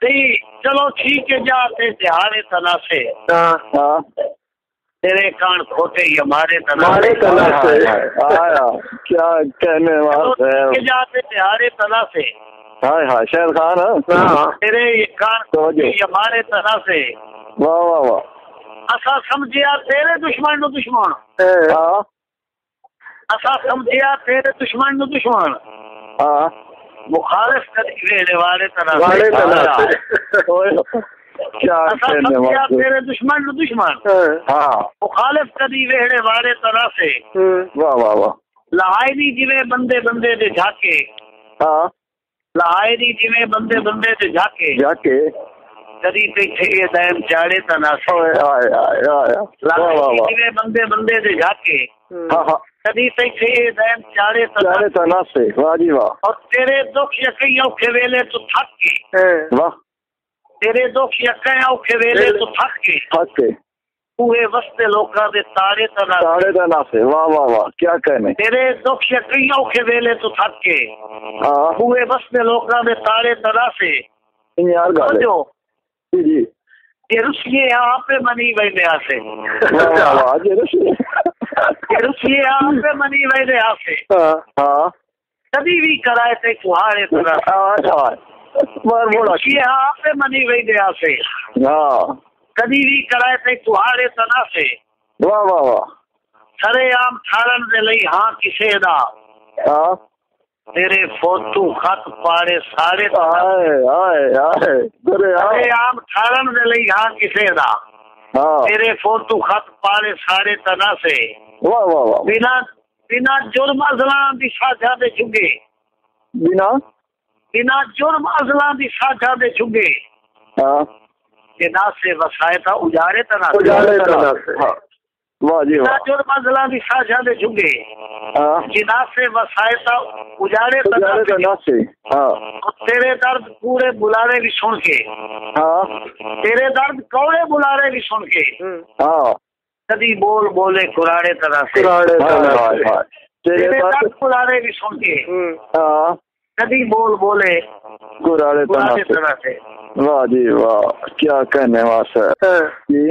नहीं चलो ठीक है, जाते तिहारे तना से हाँ तेरे कान खोटे हमारे तना हमारे से। तना से आया क्या कहने वाला है। जाते तिहारे तना से हाय हाय शेर खान हाँ तेरे कान खोटे हमारे तना से। वाह वाह वाह। असा समझिया तेरे दुश्मन नु दुश्मन, हाँ असा समझिया तेरे दुश्मन नु दुश्मन, हाँ मुखालिफ कदी वेड़े वाले तना वाले से। तना से क्या असा कहने समझिया वाला। तेरे दुश्मन नु दुश्मन, हाँ मुखालिफ कदी वेड़े वाले तना से। वाह वाह वाह। लहाई दी जिवे बंदे बंदे दे झाके, हाँ लहाई दी जिवे बंदे बंदे दे झाके, जाके कदी पीछे ये दैम चाड़े तना से। हाय हाय हाय वाह लहाई वाह दी वाह। जिवे बंदे बंदे दे झाके, हाँ हाँ कदी पीछे ये दैम चाड़े तना चारे तना से वाह जी वाह। और तेरे दुख यकई औखे वेले तू थक के, वाह तेरे दुख यकई औखे वेले तू थक के, थक के पूरे वस्ते लोकां दे तारे तना से। साढ़े तना से वाह वाह वाह क्या कहने। तेरे दुख यकई औखे वेले तू थक के, हाँ पूरे वस्ते लोकां दे तारे तना से। यार गाले समझो जी जी ये रुसिए यहाँ पे मनी वैदे आसे, वाह वाह वाह जी रश्मि। ये रुसिए यहाँ पे मनी वैदे आसे। हाँ कभी भी कराए थे कुहारे तना से। हाँ मार मोड़ा ये यहाँ पे मनी वैदे आसे, हाँ कभी भी कराए थे कुहारे तना से। वाह वाह वाह। सरे आम ठारन दे लई हाँ किसे दा, हाँ तेरे फोटू खत पाड़े सारे तना। आए आए आए अरे सरे आए आम ठारन दे लई हाँ किसे दा, हाँ तेरे फोटू खत पाड़े सारे तना से। वाह वाह वाह। बिना बिना जुर्म अजलां दी साझा दे चुगे, बिना बिना जुर्म अजलां दी साझा दे चुगे, हाँ के ना से वसायता उजारे तना से। उजाले तना से हाँ वाह जी बिना वाह। जुर्म अजलां दी साझा दे चुगे, हाँ जिना से वसायता उजारे तना उजाले से। तना से हाँ और तेरे दर्द पूरे बुलारे भी सुन के, हाँ तेरे दर्द कौड़े बुलारे भी सुन के, हाँ कदी बोल बोले कुराड़े तरह से। कुराड़े तना से तेरे तेरे दर्द पास बुलारे भी सुन के, हाँ कदी बोल बोले कुराड़े तना कुराड़े से तरह से। वाह जी वाह क्या कहने वाला है जी।